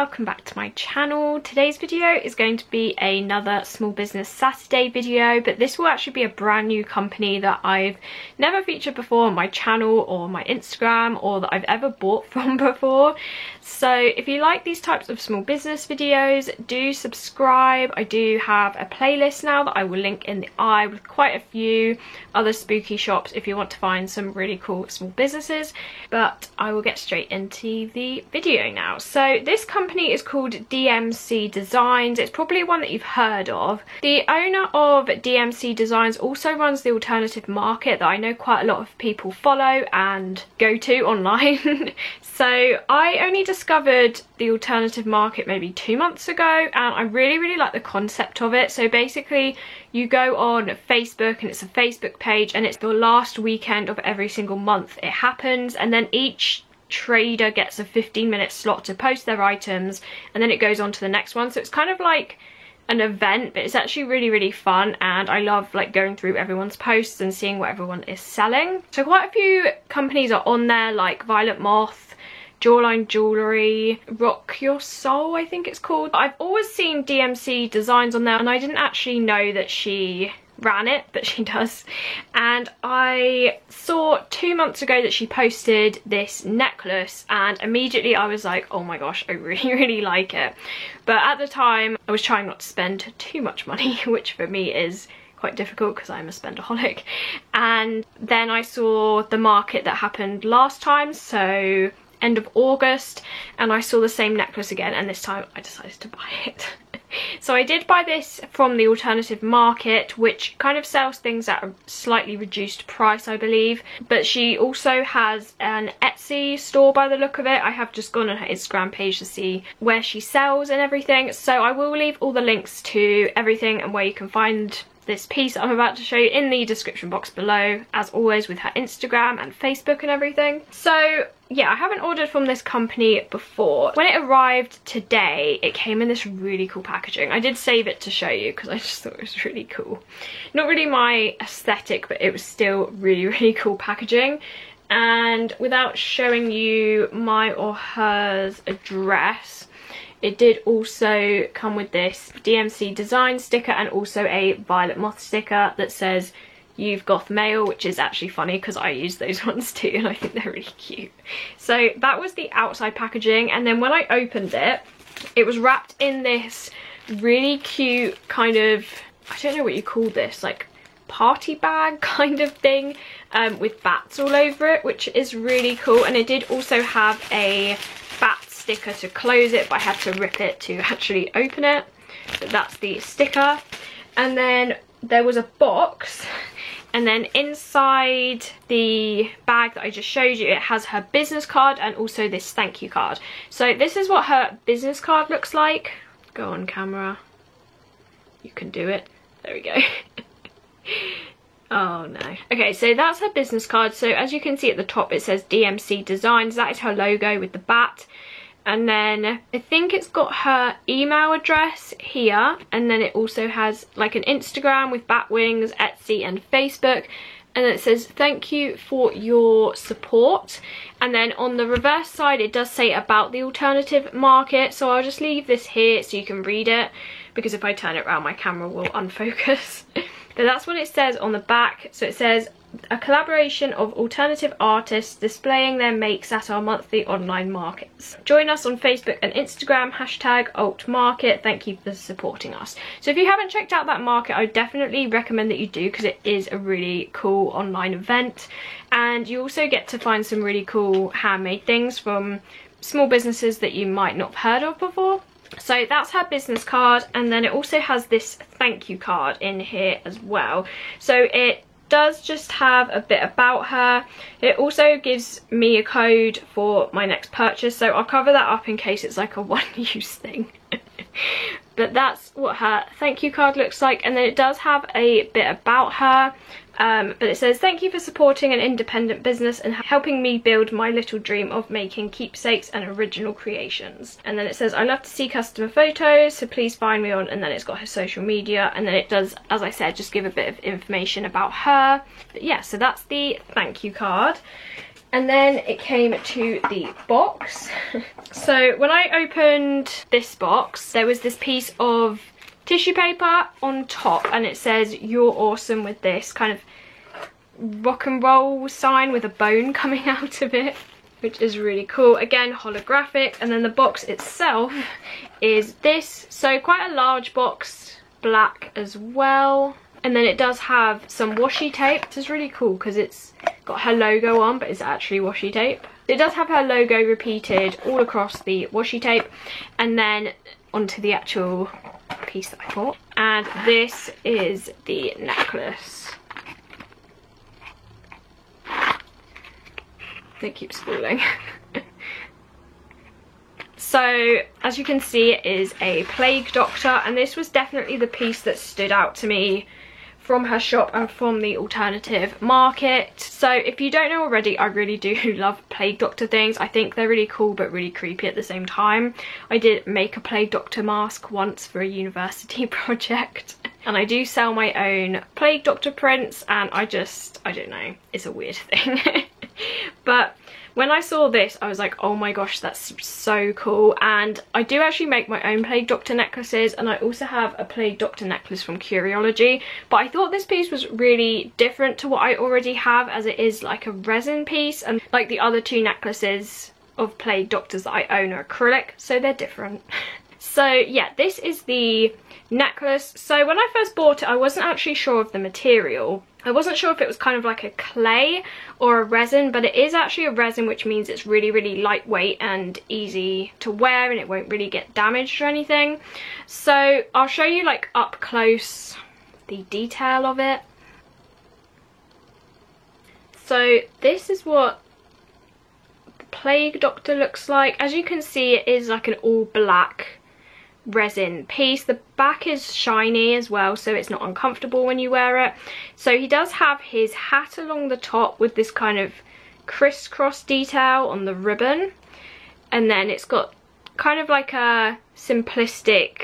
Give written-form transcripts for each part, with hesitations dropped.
welcome back to my channel. Today's video is going to be another Small Business Saturday video, but this will actually be a brand new company that I've never featured before on my channel or my Instagram, or that I've ever bought from before. So if you like these types of small business videos, do subscribe. I do have a playlist now that I will link in the eye with quite a few other spooky shops if you want to find some really cool small businesses. But I will get straight into the video now. So this company is called DMC Designs. It's probably one that you've heard of. The owner of DMC Designs also runs the alternative market that I know quite a lot of people follow and go to online. So I only discovered the alternative market maybe 2 months ago, and I really like the concept of it. So basically you go on Facebook and it's a Facebook page, and it's the last weekend of every single month it happens, and then each trader gets a 15-minute slot to post their items, and then it goes on to the next one. So it's kind of like an event, but it's actually really fun, and I love like going through everyone's posts and seeing what everyone is selling. So quite a few companies are on there, like Violet Moth, Jawline Jewellery, Rock Your Soul I think it's called. I've always seen DMC Designs on there, and I didn't actually know that she ran it, but she does. And I saw 2 months ago that she posted this necklace, and immediately I was like, oh my gosh, I really like it. But at the time I was trying not to spend too much money, which for me is quite difficult because I'm a spendaholic. And then I saw the market that happened last time, so end of August, and I saw the same necklace again, and this time I decided to buy it. So I did buy this from the alternative market, which kind of sells things at a slightly reduced price, I believe. But she also has an Etsy store by the look of it. I have just gone on her Instagram page to see where she sells and everything. So I will leave all the links to everything and where you can find this piece I'm about to show you in the description box below, as always, with her Instagram and Facebook and everything. So yeah, I haven't ordered from this company before. When it arrived today, it came in this really cool packaging. I did save it to show you because I just thought it was really cool. Not really my aesthetic, but it was still really cool packaging. And without showing you my or hers address, it did also come with this DMC Design sticker and also a Violet Moth sticker that says "You've Goth Mail," which is actually funny because I use those ones too and I think they're really cute. So that was the outside packaging, and then when I opened it, it was wrapped in this really cute kind of, I don't know what you call this, like party bag kind of thing, with bats all over it, which is really cool. And it did also have a bat sticker to close it, but I had to rip it to actually open it. But that's the sticker. And then there was a box, and then inside the bag that I just showed you, it has her business card and also this thank you card. So this is what her business card looks like. Go on camera, you can do it, there we go. Oh no. Okay, so that's her business card. So as you can see at the top, it says DMC Designs. That is her logo with the bat. And then I think it's got her email address here, and then it also has like an Instagram with bat wings, Etsy and Facebook. And then it says thank you for your support. And then on the reverse side it does say about the alternative market, so I'll just leave this here so you can read it, because if I turn it around my camera will unfocus. But that's what it says on the back. So it says a collaboration of alternative artists displaying their makes at our monthly online markets. Join us on Facebook and Instagram, #altmarket. Thank you for supporting us. So if you haven't checked out that market, I definitely recommend that you do, because it is a really cool online event. And you also get to find some really cool handmade things from small businesses that you might not have heard of before. So that's her business card, and then it also has this thank you card in here as well. So it does just have a bit about her. It also gives me a code for my next purchase, so I'll cover that up in case it's like a one-use thing. But that's what her thank you card looks like. And then it does have a bit about her. But it says, thank you for supporting an independent business and helping me build my little dream of making keepsakes and original creations. And then it says, I love to see customer photos, so please find me on, and then it's got her social media. And then it does, as I said, just give a bit of information about her. But yeah, so that's the thank you card. And then it came to the box. So when I opened this box, there was this piece of tissue paper on top, and it says "You're awesome" with this kind of rock and roll sign with a bone coming out of it, which is really cool. Again, holographic. And then the box itself is this, so quite a large box, black as well. And then it does have some washi tape. This is really cool because it's got her logo on, but it's actually washi tape. It does have her logo repeated all across the washi tape, and then onto the actual piece that I bought. And this is the necklace. It keeps falling. So as you can see, it is a Plague Doctor, and this was definitely the piece that stood out to me from her shop and from the alternative market. So if you don't know already, I really do love Plague Doctor things. I think they're really cool but really creepy at the same time. I did make a Plague Doctor mask once for a university project, and I do sell my own Plague Doctor prints, and I don't know, it's a weird thing. But when I saw this, I was like, oh my gosh, that's so cool. And I do actually make my own Plague Doctor necklaces, and I also have a Plague Doctor necklace from Curiology. But I thought this piece was really different to what I already have, as it is like a resin piece, and like the other two necklaces of Plague Doctors that I own are acrylic, so they're different. So yeah, this is the necklace. So when I first bought it, I wasn't actually sure of the material. I wasn't sure if it was kind of like a clay or a resin, but it is actually a resin, which means it's really, really lightweight and easy to wear, and it won't really get damaged or anything. So I'll show you like up close the detail of it. So this is what the Plague Doctor looks like. As you can see, it is like an all black resin piece. The back is shiny as well, so it's not uncomfortable when you wear it. So he does have his hat along the top with this kind of crisscross detail on the ribbon, and then it's got kind of like a simplistic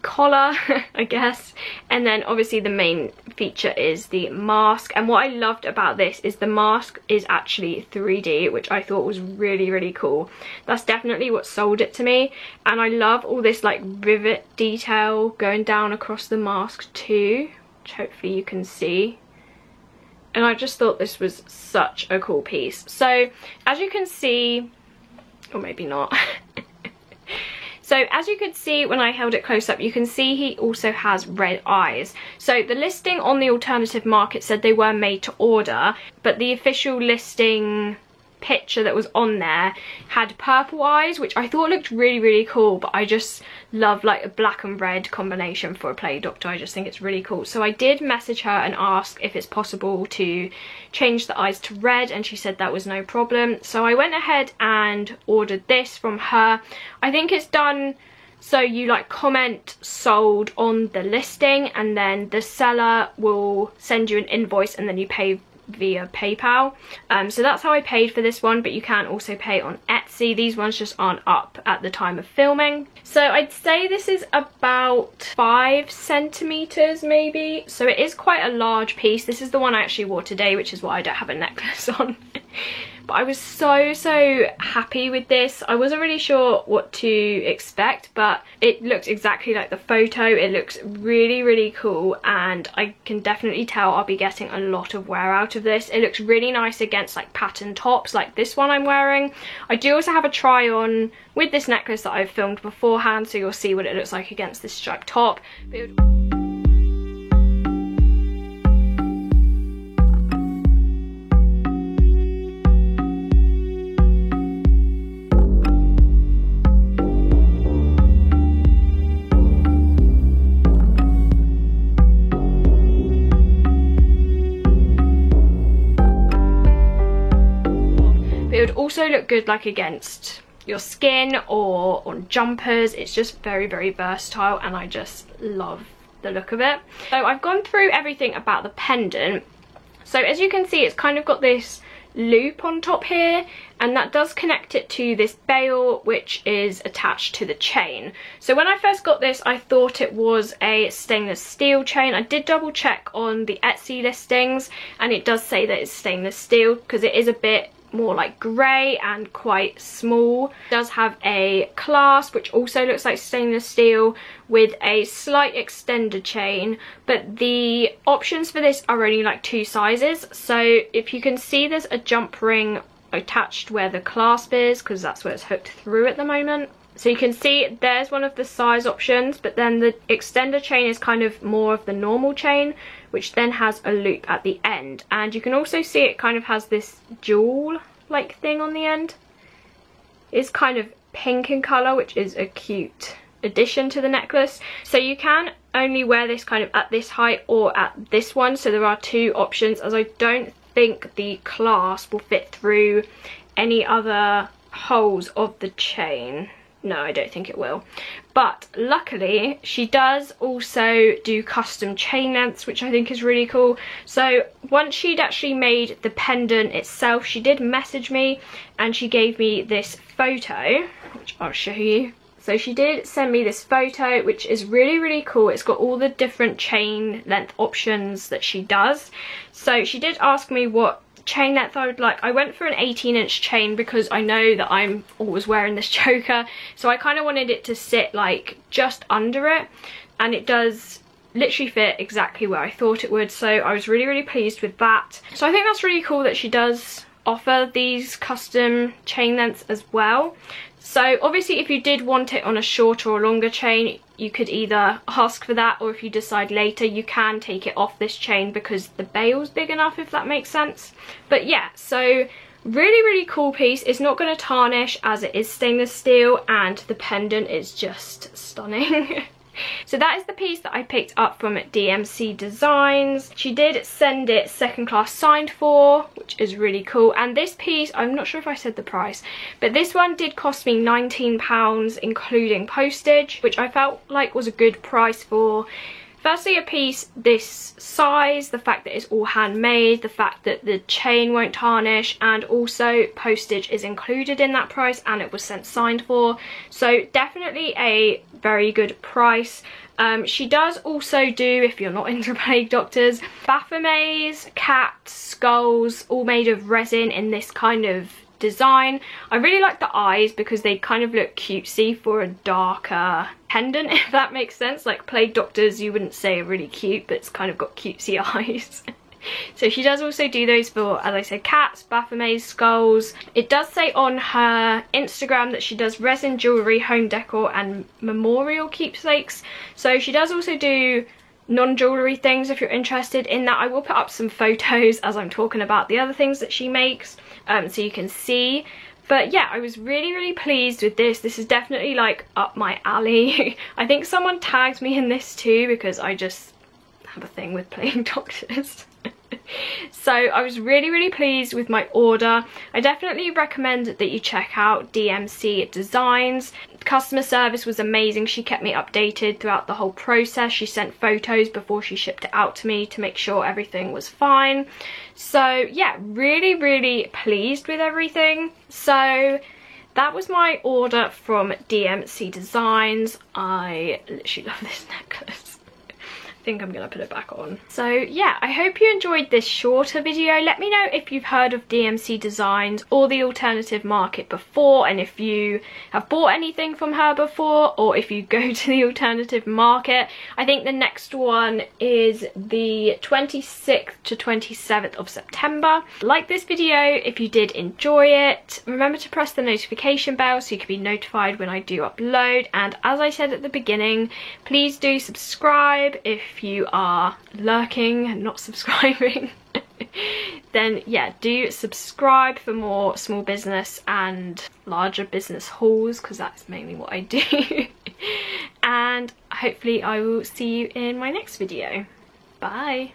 collar, I guess. And then obviously the main feature is the mask, and what I loved about this is the mask is actually 3D, which I thought was really, really cool. That's definitely what sold it to me. And I love all this like rivet detail going down across the mask too, which hopefully you can see. And I just thought this was such a cool piece. So as you can see, or maybe not, so as you could see when I held it close up, you can see he also has red eyes. So the listing on the alternative market said they were made to order, but the official listing picture that was on there had purple eyes, which I thought looked really, really cool. But I just love like a black and red combination for a Plague Doctor. I just think it's really cool. So I did message her and ask if it's possible to change the eyes to red, and she said that was no problem. So I went ahead and ordered this from her. I think it's done so you like comment sold on the listing, and then the seller will send you an invoice, and then you pay via PayPal. So that's how I paid for this one, but you can also pay on Etsy. These ones just aren't up at the time of filming. So I'd say this is about 5 centimeters maybe, so it is quite a large piece. This is the one I actually wore today, which is why I don't have a necklace on. But I was so happy with this. I wasn't really sure what to expect, but it looks exactly like the photo. It looks really, really cool, and I can definitely tell I'll be getting a lot of wear out of this. It looks really nice against like pattern tops like this one I'm wearing. I do also have a try on with this necklace that I've filmed beforehand, so you'll see what it looks like against this striped top. Also look good like against your skin or on jumpers. It's just very, very versatile, and I just love the look of it. So I've gone through everything about the pendant. So as you can see, it's kind of got this loop on top here, and that does connect it to this bail, which is attached to the chain. So when I first got this, I thought it was a stainless steel chain. I did double check on the Etsy listings, and it does say that it's stainless steel because it is a bit more like grey and quite small. It does have a clasp which also looks like stainless steel with a slight extender chain, but the options for this are only like 2 sizes. So if you can see, there's a jump ring attached where the clasp is, because that's where it's hooked through at the moment. So you can see there's one of the size options, but then the extender chain is kind of more of the normal chain, which then has a loop at the end. And you can also see it kind of has this jewel like thing on the end. It's kind of pink in colour, which is a cute addition to the necklace. So you can only wear this kind of at this height or at this one, so there are 2 options, as I don't think the clasp will fit through any other holes of the chain. No, I don't think it will. But luckily, she does also do custom chain lengths, which I think is really cool. So once she'd actually made the pendant itself, she did message me and she gave me this photo, which I'll show you. So she did send me this photo, which is really, really cool. It's got all the different chain length options that she does. So she did ask me what chain length I would like. I went for an 18-inch chain because I know that I'm always wearing this choker, so I kind of wanted it to sit like just under it, and it does literally fit exactly where I thought it would, so I was really, really pleased with that. So I think that's really cool that she does offer these custom chain lengths as well. So obviously if you did want it on a shorter or longer chain, you could either ask for that, or if you decide later, you can take it off this chain because the bail's big enough, if that makes sense. But yeah, so really, really cool piece. It's not going to tarnish as it is stainless steel, and the pendant is just stunning. So that is the piece that I picked up from DMC Designs. She did send it second class signed for, which is really cool. And this piece, I'm not sure if I said the price, but this one did cost me £19 including postage, which I felt like was a good price for firstly a piece this size, the fact that it's all handmade, the fact that the chain won't tarnish, and also postage is included in that price and it was sent signed for. So definitely a very good price. She does also do, if you're not into Plague Doctors, Baphomets, cats, skulls, all made of resin in this kind of design. I really like the eyes because they kind of look cutesy for a darker pendant, if that makes sense. Like Plague Doctors, you wouldn't say are really cute, but it's kind of got cutesy eyes. So she does also do those for, as I said, cats, Baphomets, skulls. It does say on her Instagram that she does resin jewellery, home decor and memorial keepsakes. So she does also do non-jewellery things if you're interested in that. I will put up some photos as I'm talking about the other things that she makes, so you can see. But yeah, I was really, really pleased with this. This is definitely like up my alley. I think someone tagged me in this too because I just have a thing with Plague Doctors. So I was really, really pleased with my order. I definitely recommend that you check out DMC Designs. Customer service was amazing. She kept me updated throughout the whole process. She sent photos before she shipped it out to me to make sure everything was fine. So yeah, really, really pleased with everything. So that was my order from DMC Designs. I literally love this necklace. I think I'm gonna put it back on. So yeah, I hope you enjoyed this shorter video. Let me know if you've heard of DMC Designs or the alternative market before, and if you have bought anything from her before, or if you go to the alternative market. I think the next one is the 26th to 27th of September. Like this video if you did enjoy it. Remember to press the notification bell so you can be notified when I do upload, and as I said at the beginning, please do subscribe if you are lurking and not subscribing. Then yeah, do subscribe for more small business and larger business hauls, because that's mainly what I do. And hopefully I will see you in my next video. Bye.